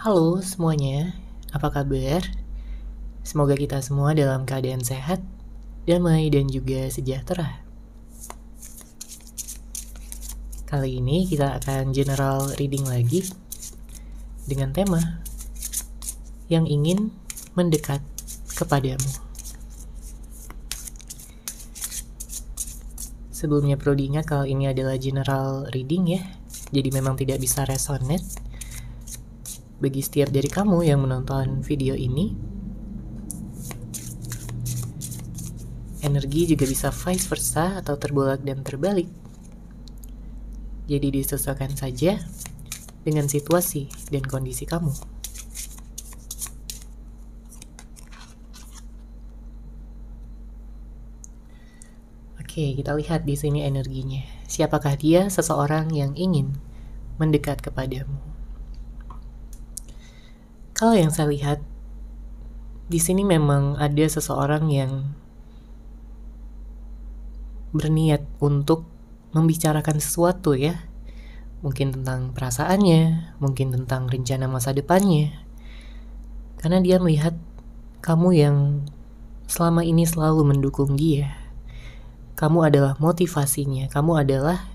Halo semuanya, apa kabar? Semoga kita semua dalam keadaan sehat, damai, dan juga sejahtera. Kali ini kita akan general reading lagi dengan tema yang ingin mendekat kepadamu. Sebelumnya perlu diingat kalau ini adalah general reading ya, jadi memang tidak bisa resonate bagi setiap dari kamu yang menonton video ini. Energi juga bisa vice versa atau terbolak dan terbalik. Jadi disesuaikan saja dengan situasi dan kondisi kamu. Oke, kita lihat di sini energinya. Siapakah dia? Seseorang yang ingin mendekat kepadamu. Kalau yang saya lihat di sini memang ada seseorang yang berniat untuk membicarakan sesuatu ya. Mungkin tentang perasaannya, mungkin tentang rencana masa depannya. Karena dia melihat kamu yang selama ini selalu mendukung dia. Kamu adalah motivasinya, kamu adalah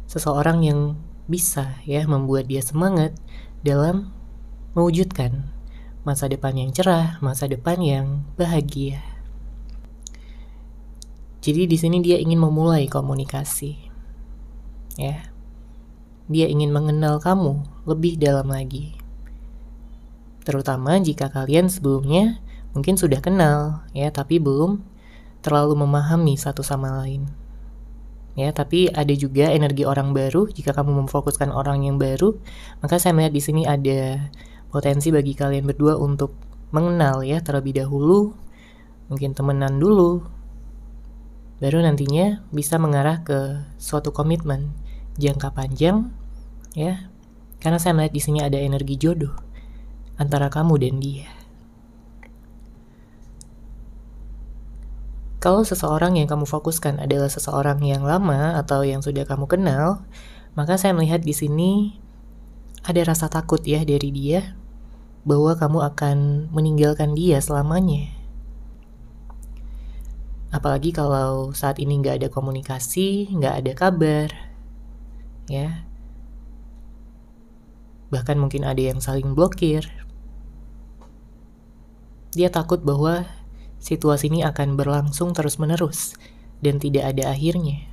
seseorang yang bisa ya membuat dia semangat dalam mewujudkan masa depan yang cerah, masa depan yang bahagia. Jadi di sini dia ingin memulai komunikasi. Ya. Dia ingin mengenal kamu lebih dalam lagi. Terutama jika kalian sebelumnya mungkin sudah kenal ya, tapi belum terlalu memahami satu sama lain. Ya, tapi ada juga energi orang baru. Jika kamu memfokuskan orang yang baru, maka saya melihat di sini ada potensi bagi kalian berdua untuk mengenal ya terlebih dahulu, mungkin temenan dulu, baru nantinya bisa mengarah ke suatu komitmen jangka panjang ya. Karena saya melihat di sini ada energi jodoh antara kamu dan dia. Kalau seseorang yang kamu fokuskan adalah seseorang yang lama atau yang sudah kamu kenal, maka saya melihat di sini ada rasa takut ya dari dia bahwa kamu akan meninggalkan dia selamanya. Apalagi kalau saat ini nggak ada komunikasi, nggak ada kabar, ya. Bahkan mungkin ada yang saling blokir. Dia takut bahwa situasi ini akan berlangsung terus-menerus dan tidak ada akhirnya.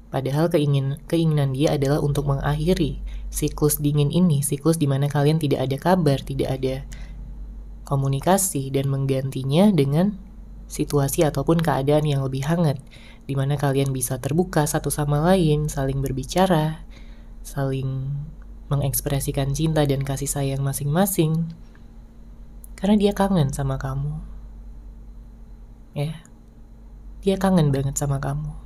Padahal keinginan dia adalah untuk mengakhiri siklus dingin ini, siklus di mana kalian tidak ada kabar, tidak ada komunikasi, dan menggantinya dengan situasi ataupun keadaan yang lebih hangat, di mana kalian bisa terbuka satu sama lain, saling berbicara, saling mengekspresikan cinta dan kasih sayang masing-masing, karena dia kangen sama kamu. Ya, dia kangen banget sama kamu.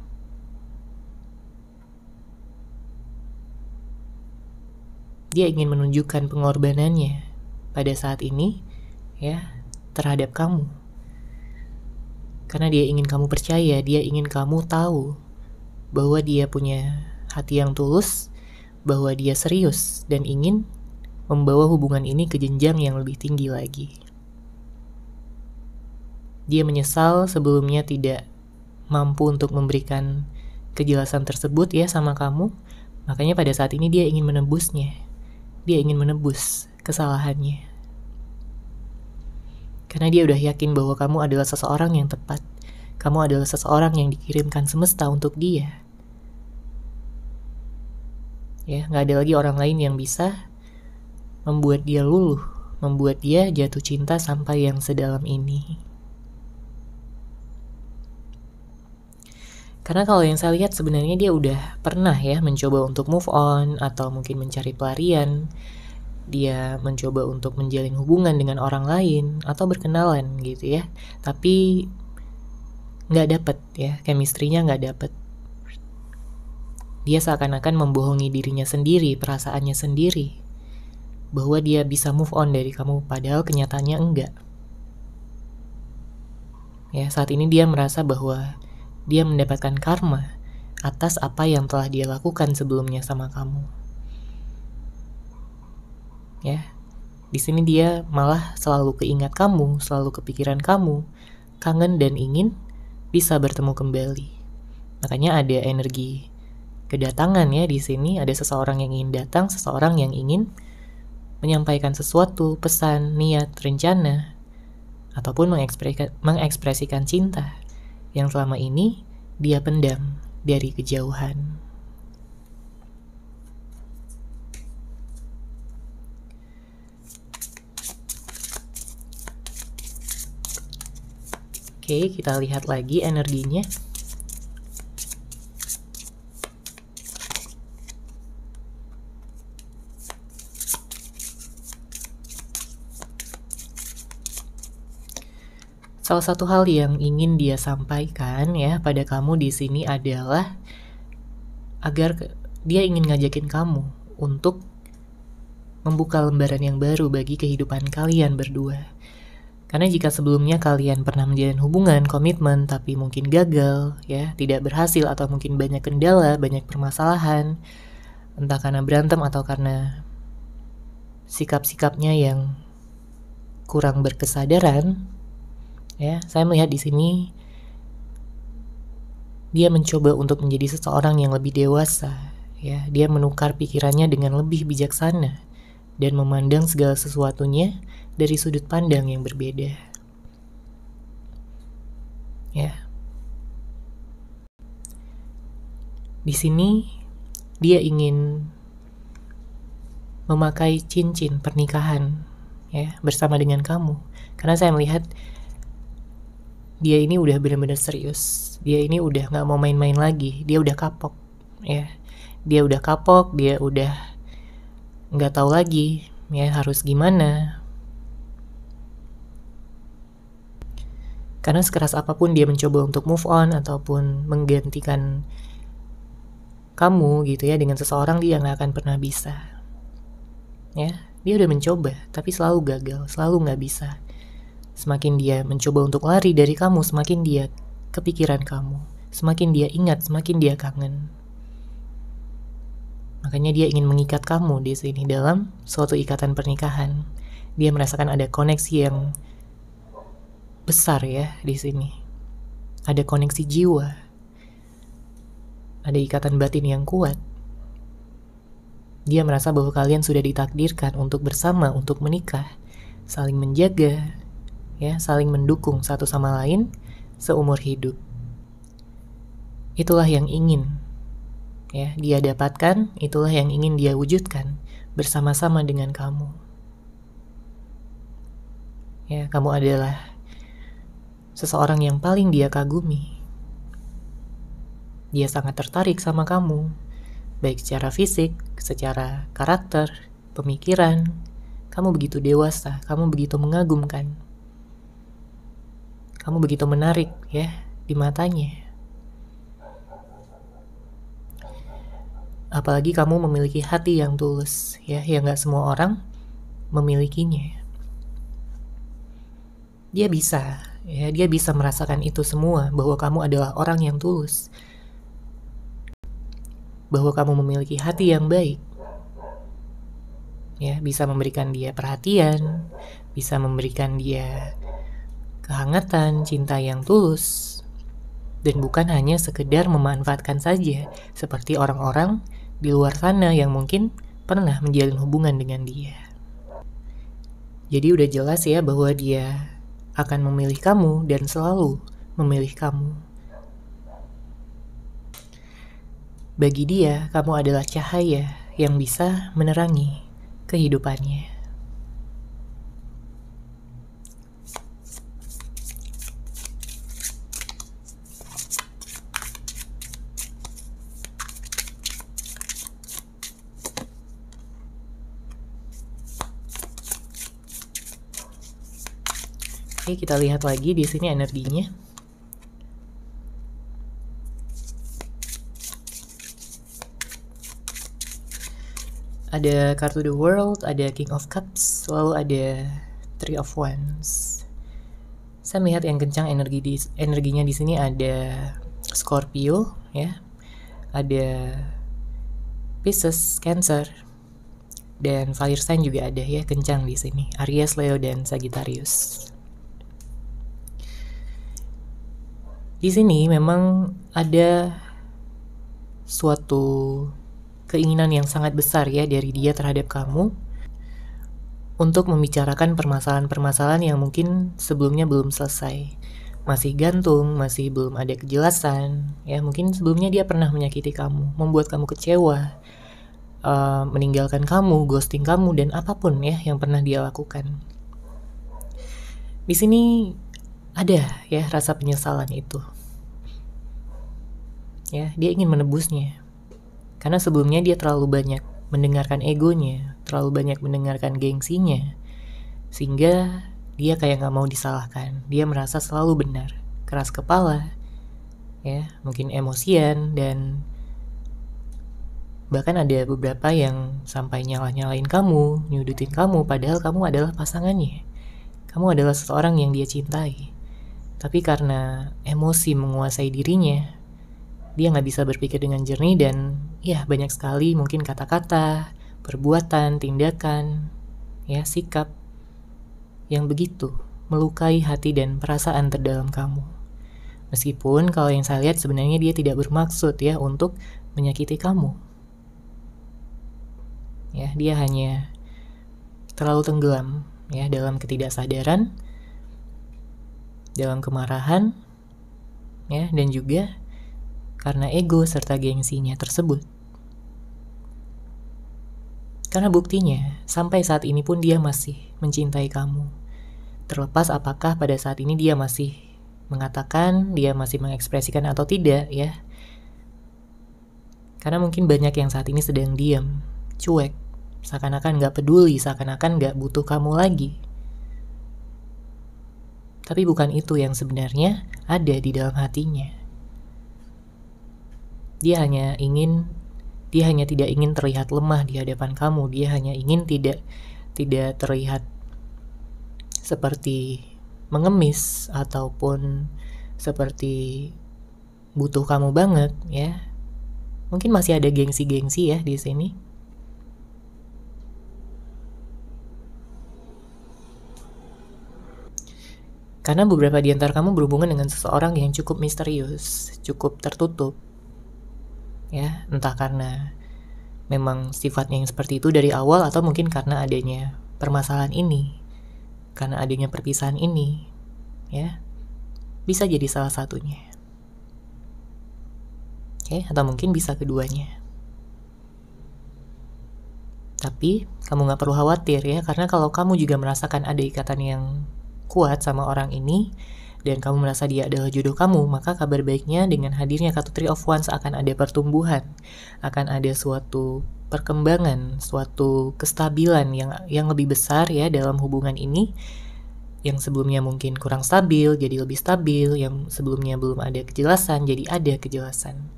Dia ingin menunjukkan pengorbanannya pada saat ini, ya, terhadap kamu. Karena dia ingin kamu percaya, dia ingin kamu tahu bahwa dia punya hati yang tulus, bahwa dia serius dan ingin membawa hubungan ini ke jenjang yang lebih tinggi lagi. Dia menyesal sebelumnya tidak mampu untuk memberikan kejelasan tersebut ya sama kamu. Makanya pada saat ini dia ingin menebusnya. Dia ingin menebus kesalahannya. Karena dia udah yakin bahwa kamu adalah seseorang yang tepat. Kamu adalah seseorang yang dikirimkan semesta untuk dia. Ya, gak ada lagi orang lain yang bisa membuat dia luluh, membuat dia jatuh cinta sampai yang sedalam ini. Karena kalau yang saya lihat sebenarnya dia udah pernah ya mencoba untuk move on atau mungkin mencari pelarian. Dia mencoba untuk menjalin hubungan dengan orang lain atau berkenalan gitu ya. Tapi gak dapet ya, chemistry-nya gak dapet. Dia seakan-akan membohongi dirinya sendiri, perasaannya sendiri, bahwa dia bisa move on dari kamu, padahal kenyataannya enggak. Ya, saat ini dia merasa bahwa dia mendapatkan karma atas apa yang telah dia lakukan sebelumnya sama kamu. Ya, di sini dia malah selalu keingat kamu, selalu kepikiran kamu, kangen dan ingin bisa bertemu kembali. Makanya ada energi kedatangan ya di sini, ada seseorang yang ingin datang, seseorang yang ingin menyampaikan sesuatu, pesan, niat, rencana, ataupun mengekspresikan cinta yang selama ini dia pendam dari kejauhan. Oke, kita lihat lagi energinya. Salah satu hal yang ingin dia sampaikan ya pada kamu di sini adalah agar dia ingin ngajakin kamu untuk membuka lembaran yang baru bagi kehidupan kalian berdua. Karena jika sebelumnya kalian pernah menjalin hubungan, komitmen, tapi mungkin gagal, ya, tidak berhasil, atau mungkin banyak kendala, banyak permasalahan, entah karena berantem atau karena sikap-sikapnya yang kurang berkesadaran, ya, saya melihat di sini dia mencoba untuk menjadi seseorang yang lebih dewasa, ya, dia menukar pikirannya dengan lebih bijaksana dan memandang segala sesuatunya dari sudut pandang yang berbeda. Ya. Di sini dia ingin memakai cincin pernikahan ya bersama dengan kamu. Karena saya melihat dia ini udah benar-benar serius. Dia ini udah gak mau main-main lagi. Dia udah kapok ya. Dia udah kapok, dia udah gak tahu lagi ya harus gimana. Karena sekeras apapun dia mencoba untuk move on ataupun menggantikan kamu gitu ya dengan seseorang, dia gak akan pernah bisa. Ya, dia udah mencoba tapi selalu gagal, selalu gak bisa. Semakin dia mencoba untuk lari dari kamu, semakin dia kepikiran kamu, semakin dia ingat, semakin dia kangen. Makanya dia ingin mengikat kamu di sini dalam suatu ikatan pernikahan. Dia merasakan ada koneksi yang besar ya di sini. Ada koneksi jiwa. Ada ikatan batin yang kuat. Dia merasa bahwa kalian sudah ditakdirkan untuk bersama, untuk menikah, saling menjaga, ya, saling mendukung satu sama lain seumur hidup. Itulah yang ingin ya dia dapatkan, itulah yang ingin dia wujudkan bersama-sama dengan kamu. Ya, kamu adalah seseorang yang paling dia kagumi. Dia sangat tertarik sama kamu, baik secara fisik, secara karakter, pemikiran. Kamu begitu dewasa, kamu begitu mengagumkan. Kamu begitu menarik ya di matanya. Apalagi kamu memiliki hati yang tulus ya, yang gak semua orang memilikinya. Dia bisa ya, dia bisa merasakan itu semua, bahwa kamu adalah orang yang tulus, bahwa kamu memiliki hati yang baik ya, bisa memberikan dia perhatian, bisa memberikan dia kehangatan, cinta yang tulus, dan bukan hanya sekedar memanfaatkan saja seperti orang-orang di luar sana yang mungkin pernah menjalin hubungan dengan dia. Jadi udah jelas ya bahwa dia akan memilih kamu dan selalu memilih kamu. Bagi dia, kamu adalah cahaya yang bisa menerangi kehidupannya. Oke, kita lihat lagi di sini energinya. Ada kartu The World, ada King of Cups, lalu ada Three of Wands. Saya melihat yang kencang energinya di sini ada Scorpio, ya, ada Pisces, Cancer, Dan fire sign juga ada ya, kencang di sini. Aries, Leo, dan Sagittarius. Di sini memang ada suatu keinginan yang sangat besar ya dari dia terhadap kamu untuk membicarakan permasalahan-permasalahan yang mungkin sebelumnya belum selesai. Masih gantung, masih belum ada kejelasan. Ya, mungkin sebelumnya dia pernah menyakiti kamu, membuat kamu kecewa, meninggalkan kamu, ghosting kamu, dan apapun ya yang pernah dia lakukan. Di sini ada ya rasa penyesalan itu. Ya, dia ingin menebusnya. Karena sebelumnya dia terlalu banyak mendengarkan egonya, terlalu banyak mendengarkan gengsinya, sehingga dia kayak gak mau disalahkan. Dia merasa selalu benar, keras kepala, ya, mungkin emosian, dan bahkan ada beberapa yang sampai nyalah-nyalain kamu, nyudutin kamu, padahal kamu adalah pasangannya. Kamu adalah seseorang yang dia cintai. Tapi karena emosi menguasai dirinya, dia gak bisa berpikir dengan jernih, dan ya banyak sekali mungkin kata-kata, perbuatan, tindakan, ya sikap yang begitu melukai hati dan perasaan terdalam kamu. Meskipun kalau yang saya lihat sebenarnya dia tidak bermaksud ya untuk menyakiti kamu. Ya, dia hanya terlalu tenggelam ya dalam ketidaksadaran, dalam kemarahan, ya, dan juga karena ego serta gengsinya tersebut. Karena buktinya, sampai saat ini pun dia masih mencintai kamu. Terlepas apakah pada saat ini dia masih mengatakan, dia masih mengekspresikan atau tidak ya. Karena mungkin banyak yang saat ini sedang diam, cuek, seakan-akan gak peduli, seakan-akan gak butuh kamu lagi. Tapi bukan itu yang sebenarnya ada di dalam hatinya. Dia hanya tidak ingin terlihat lemah di hadapan kamu. Dia hanya ingin tidak terlihat seperti mengemis ataupun seperti butuh kamu banget ya. Mungkin masih ada gengsi-gengsi ya di sini. Karena beberapa di antara kamu berhubungan dengan seseorang yang cukup misterius, cukup tertutup. Ya, entah karena memang sifatnya yang seperti itu dari awal, atau mungkin karena adanya permasalahan ini, karena adanya perpisahan ini, ya, bisa jadi salah satunya. Oke, atau mungkin bisa keduanya. Tapi kamu gak perlu khawatir ya, karena kalau kamu juga merasakan ada ikatan yang kuat sama orang ini, dan kamu merasa dia adalah jodoh kamu, maka kabar baiknya dengan hadirnya kartu Three of Wands akan ada pertumbuhan, akan ada suatu perkembangan, suatu kestabilan yang lebih besar ya dalam hubungan ini. Yang sebelumnya mungkin kurang stabil jadi lebih stabil, yang sebelumnya belum ada kejelasan jadi ada kejelasan,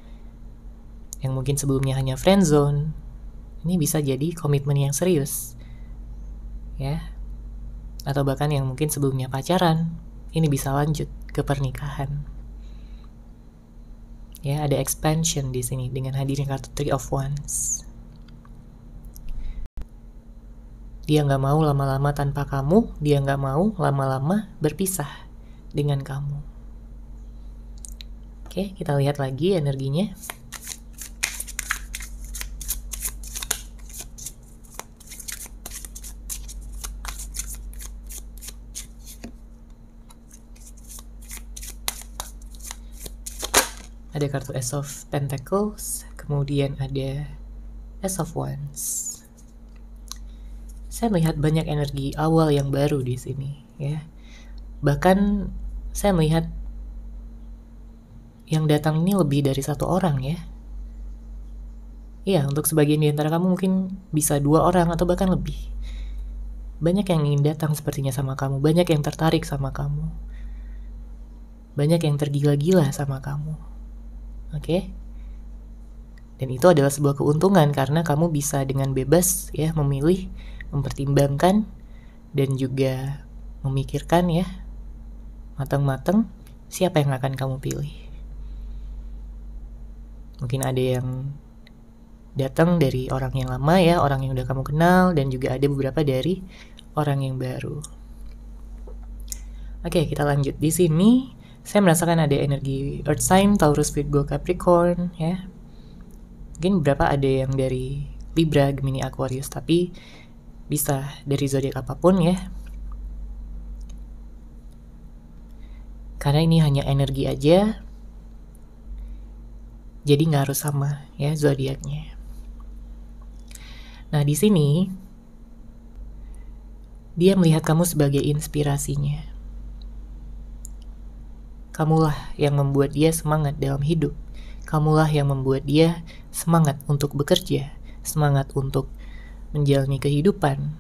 yang mungkin sebelumnya hanya friendzone ini bisa jadi komitmen yang serius ya, atau bahkan yang mungkin sebelumnya pacaran ini bisa lanjut ke pernikahan. Ya, ada expansion di sini dengan hadirnya kartu Three of Wands. Dia nggak mau lama-lama tanpa kamu, dia nggak mau lama-lama berpisah dengan kamu. Oke, kita lihat lagi energinya. Ada kartu Ace of Pentacles, kemudian ada Ace of Wands. Saya melihat banyak energi awal yang baru di sini, ya. Bahkan saya melihat yang datang ini lebih dari satu orang, ya. Iya, untuk sebagian di antara kamu mungkin bisa 2 orang atau bahkan lebih. Banyak yang ingin datang sepertinya sama kamu, banyak yang tertarik sama kamu, banyak yang tergila-gila sama kamu. Oke? Dan itu adalah sebuah keuntungan karena kamu bisa dengan bebas ya memilih, mempertimbangkan, dan juga memikirkan ya matang-matang siapa yang akan kamu pilih. Mungkin ada yang datang dari orang yang lama ya, orang yang udah kamu kenal, dan juga ada beberapa dari orang yang baru. Oke, kita lanjut. Di sini saya merasakan ada energi Earth sign, Taurus, Virgo, Capricorn ya. Mungkin beberapa ada yang dari Libra, Gemini, Aquarius, tapi bisa dari zodiak apapun ya. Karena ini hanya energi aja, jadi nggak harus sama ya zodiaknya. Nah, di sini dia melihat kamu sebagai inspirasinya. Kamulah yang membuat dia semangat dalam hidup. Kamulah yang membuat dia semangat untuk bekerja, semangat untuk menjalani kehidupan,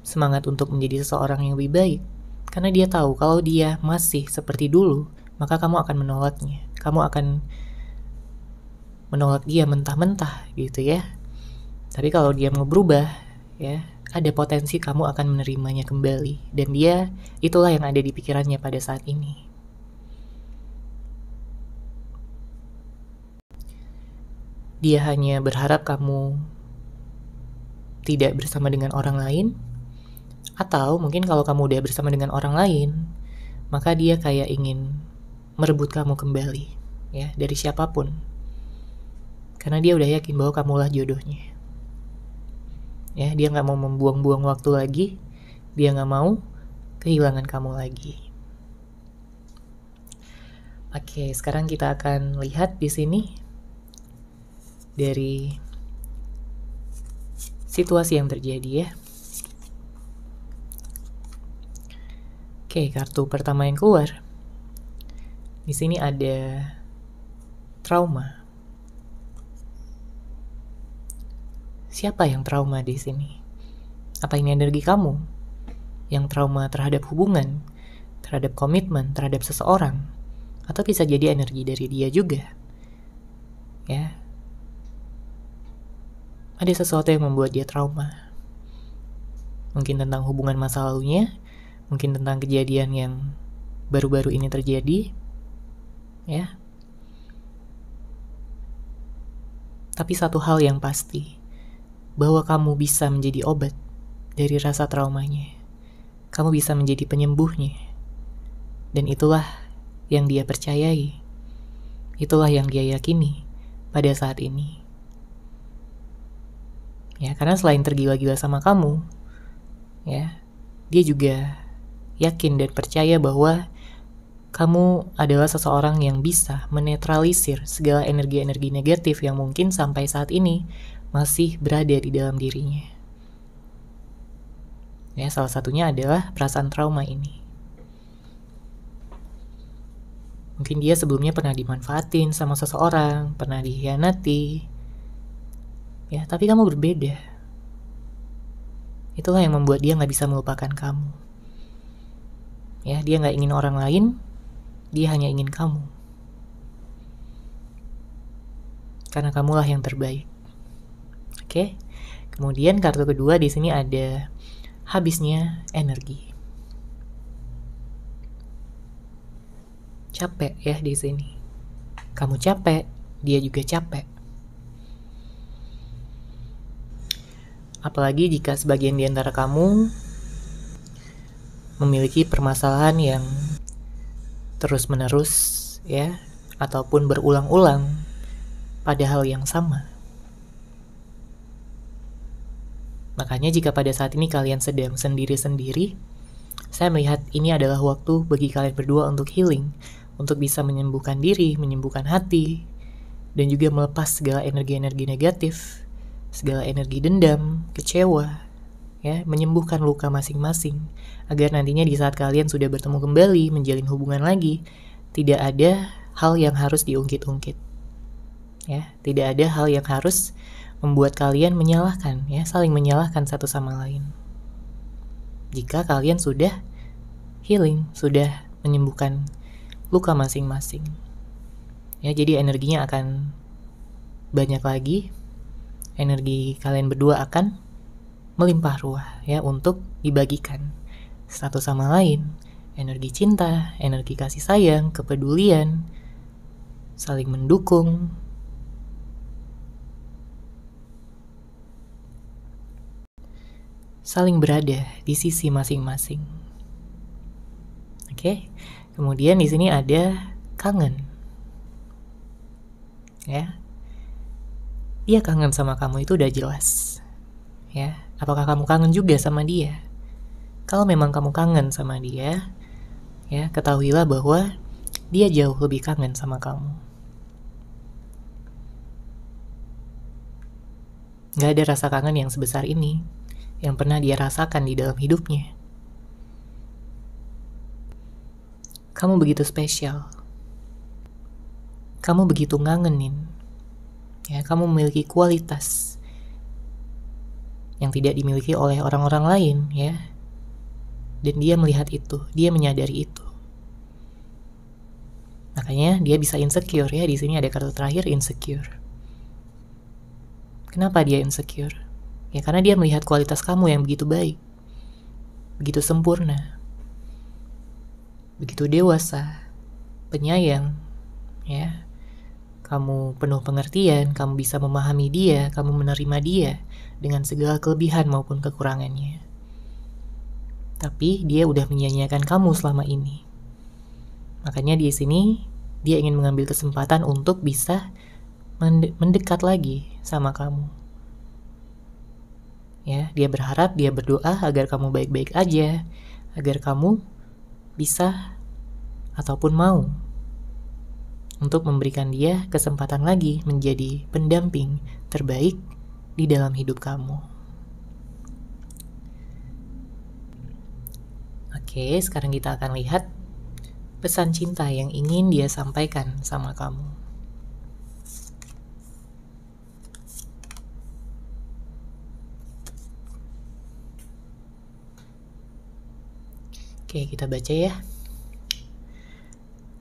semangat untuk menjadi seseorang yang lebih baik. Karena dia tahu kalau dia masih seperti dulu, maka kamu akan menolaknya. Kamu akan menolak dia mentah-mentah gitu ya. Tapi kalau dia mau berubah, ya, ada potensi kamu akan menerimanya kembali. Dan dia, itulah yang ada di pikirannya pada saat ini. Dia hanya berharap kamu tidak bersama dengan orang lain, atau mungkin kalau kamu udah bersama dengan orang lain, maka dia kayak ingin merebut kamu kembali, ya, dari siapapun. Karena dia udah yakin bahwa kamulah jodohnya. Ya, dia nggak mau membuang-buang waktu lagi, dia nggak mau kehilangan kamu lagi. Oke, sekarang kita akan lihat di sini dari situasi yang terjadi ya. Oke, kartu pertama yang keluar. Di sini ada trauma. Siapa yang trauma di sini? Apa ini energi kamu? Yang trauma terhadap hubungan, terhadap komitmen, terhadap seseorang, atau bisa jadi energi dari dia juga. Ya. Ada sesuatu yang membuat dia trauma. Mungkin tentang hubungan masa lalunya, mungkin tentang kejadian yang baru-baru ini terjadi, ya. Tapi satu hal yang pasti, bahwa kamu bisa menjadi obat dari rasa traumanya. Kamu bisa menjadi penyembuhnya. Dan itulah yang dia percayai. Itulah yang dia yakini pada saat ini. Ya, karena selain tergila-gila sama kamu, ya, dia juga yakin dan percaya bahwa kamu adalah seseorang yang bisa menetralisir segala energi-energi negatif yang mungkin sampai saat ini masih berada di dalam dirinya. Ya, salah satunya adalah perasaan trauma ini. Mungkin dia sebelumnya pernah dimanfaatin sama seseorang, pernah dikhianati. Ya, tapi kamu berbeda. Itulah yang membuat dia gak bisa melupakan kamu. Ya, dia gak ingin orang lain, dia hanya ingin kamu. Karena kamulah yang terbaik. Oke. Kemudian kartu kedua di sini ada habisnya energi. Capek ya di sini. Kamu capek, dia juga capek. Apalagi jika sebagian di antara kamu memiliki permasalahan yang terus-menerus ya, ataupun berulang-ulang pada hal yang sama. Makanya jika pada saat ini kalian sedang sendiri-sendiri, saya melihat ini adalah waktu bagi kalian berdua untuk healing, untuk bisa menyembuhkan diri, menyembuhkan hati, dan juga melepas segala energi-energi negatif, segala energi dendam, kecewa, ya, menyembuhkan luka masing-masing, agar nantinya di saat kalian sudah bertemu kembali, menjalin hubungan lagi, tidak ada hal yang harus diungkit-ungkit. Ya, tidak ada hal yang harus membuat kalian menyalahkan, ya, saling menyalahkan satu sama lain. Jika kalian sudah healing, sudah menyembuhkan luka masing-masing. Ya, jadi energinya akan banyak lagi. Energi kalian berdua akan melimpah ruah ya, untuk dibagikan satu sama lain. Energi cinta, energi kasih sayang, kepedulian, saling mendukung. saling berada di sisi masing-masing. Oke. Kemudian di sini ada kangen. Ya. Dia kangen sama kamu itu udah jelas. Ya, apakah kamu kangen juga sama dia? Kalau memang kamu kangen sama dia, ya, ketahuilah bahwa dia jauh lebih kangen sama kamu. Gak ada rasa kangen yang sebesar ini yang pernah dia rasakan di dalam hidupnya. Kamu begitu spesial. Kamu begitu ngangenin. Ya, kamu memiliki kualitas yang tidak dimiliki oleh orang-orang lain, ya. Dan dia melihat itu, dia menyadari itu. Makanya dia bisa insecure, ya. Di sini ada kata terakhir, insecure. Kenapa dia insecure? Ya karena dia melihat kualitas kamu yang begitu baik, begitu sempurna, begitu dewasa, penyayang, ya. Kamu penuh pengertian, kamu bisa memahami dia, kamu menerima dia dengan segala kelebihan maupun kekurangannya. Tapi dia udah menyanyiakan kamu selama ini. Makanya di sini dia ingin mengambil kesempatan untuk bisa mendekat lagi sama kamu. Ya, dia berharap, dia berdoa agar kamu baik-baik aja, agar kamu bisa ataupun mau untuk memberikan dia kesempatan lagi menjadi pendamping terbaik di dalam hidup kamu. Oke, sekarang kita akan lihat pesan cinta yang ingin dia sampaikan sama kamu. Oke, kita baca ya.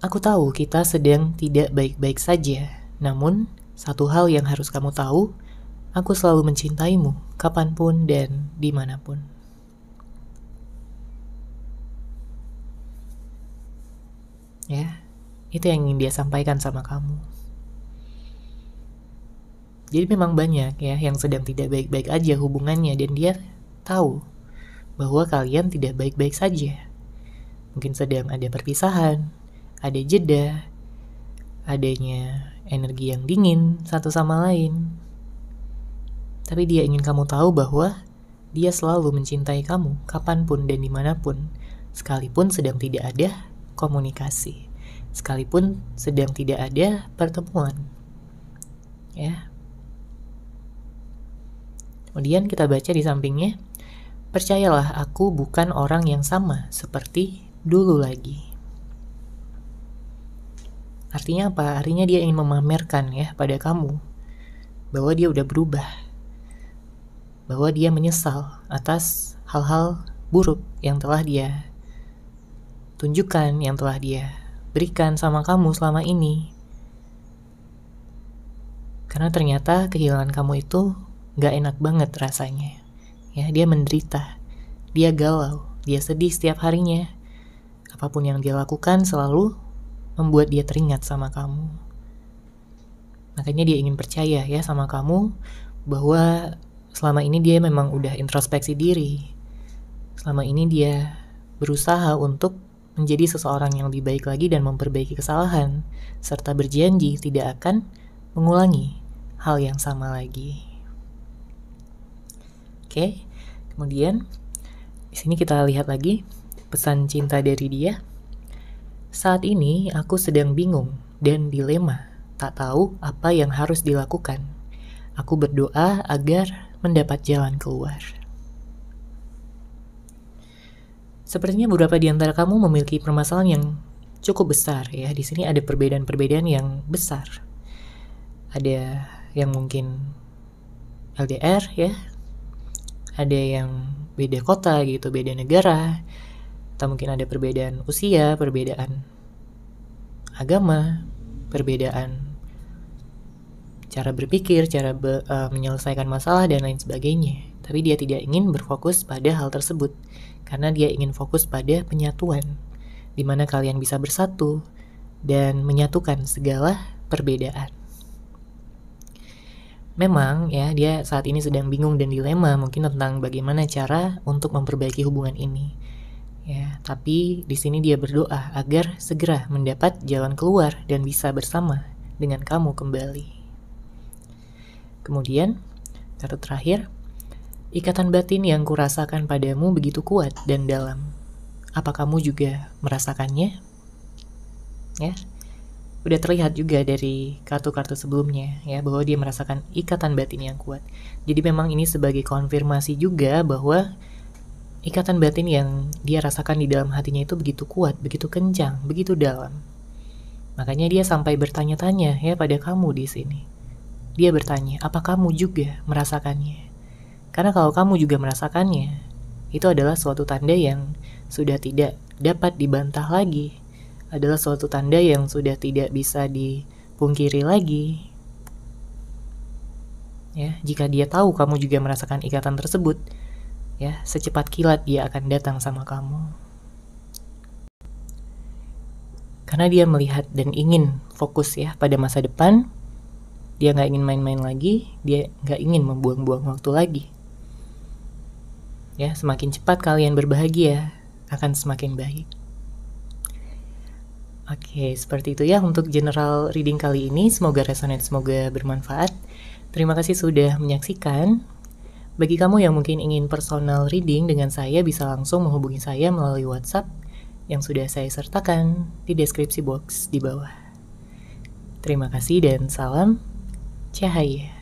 Aku tahu kita sedang tidak baik-baik saja, namun satu hal yang harus kamu tahu, aku selalu mencintaimu, kapanpun dan dimanapun. Ya, itu yang ingin dia sampaikan sama kamu. Jadi memang banyak ya yang sedang tidak baik-baik aja hubungannya, dan dia tahu bahwa kalian tidak baik-baik saja. Mungkin sedang ada perpisahan, ada jeda, adanya energi yang dingin satu sama lain. Tapi dia ingin kamu tahu bahwa dia selalu mencintai kamu kapanpun dan dimanapun, sekalipun sedang tidak ada komunikasi, sekalipun sedang tidak ada pertemuan. Ya. Kemudian kita baca di sampingnya, percayalah aku bukan orang yang sama seperti dulu lagi. Artinya apa? Artinya dia ingin memamerkan ya pada kamu bahwa dia udah berubah, bahwa dia menyesal atas hal-hal buruk yang telah dia tunjukkan, yang telah dia berikan sama kamu selama ini. Karena ternyata kehilangan kamu itu gak enak banget rasanya. Ya, dia menderita, dia galau, dia sedih setiap harinya. Apapun yang dia lakukan selalu membuat dia teringat sama kamu. Makanya dia ingin percaya ya sama kamu bahwa selama ini dia memang udah introspeksi diri. Selama ini dia berusaha untuk menjadi seseorang yang lebih baik lagi dan memperbaiki kesalahan, serta berjanji tidak akan mengulangi hal yang sama lagi. Oke, kemudian di sini kita lihat lagi pesan cinta dari dia. Saat ini aku sedang bingung dan dilema, tak tahu apa yang harus dilakukan. Aku berdoa agar mendapat jalan keluar. Sepertinya beberapa di antara kamu memiliki permasalahan yang cukup besar ya. Di sini ada perbedaan-perbedaan yang besar. Ada yang mungkin LDR ya. Ada yang beda kota gitu, beda negara. Atau mungkin ada perbedaan usia, perbedaan agama, perbedaan cara berpikir, cara menyelesaikan masalah dan lain sebagainya. Tapi dia tidak ingin berfokus pada hal tersebut, karena dia ingin fokus pada penyatuan, di mana kalian bisa bersatu dan menyatukan segala perbedaan. Memang ya, dia saat ini sedang bingung dan dilema mungkin tentang bagaimana cara untuk memperbaiki hubungan ini. Ya, tapi di sini dia berdoa agar segera mendapat jalan keluar dan bisa bersama dengan kamu kembali. Kemudian, kartu terakhir, ikatan batin yang kurasakan padamu begitu kuat dan dalam. Apa kamu juga merasakannya? Ya, udah terlihat juga dari kartu-kartu sebelumnya ya bahwa dia merasakan ikatan batin yang kuat. Jadi memang ini sebagai konfirmasi juga bahwa ikatan batin yang dia rasakan di dalam hatinya itu begitu kuat, begitu kencang, begitu dalam. Makanya dia sampai bertanya-tanya ya pada kamu di sini. Dia bertanya, apa kamu juga merasakannya? Karena kalau kamu juga merasakannya, itu adalah suatu tanda yang sudah tidak dapat dibantah lagi. Adalah suatu tanda yang sudah tidak bisa dipungkiri lagi. Ya, jika dia tahu kamu juga merasakan ikatan tersebut, ya, secepat kilat dia akan datang sama kamu. Karena dia melihat dan ingin fokus ya pada masa depan. Dia gak ingin main-main lagi, dia gak ingin membuang-buang waktu lagi. Ya, semakin cepat kalian berbahagia, akan semakin baik. Oke, seperti itu ya untuk general reading kali ini. Semoga resonate, semoga bermanfaat. Terima kasih sudah menyaksikan. Bagi kamu yang mungkin ingin personal reading dengan saya, bisa langsung menghubungi saya melalui WhatsApp yang sudah saya sertakan di deskripsi box di bawah. Terima kasih dan salam cahaya.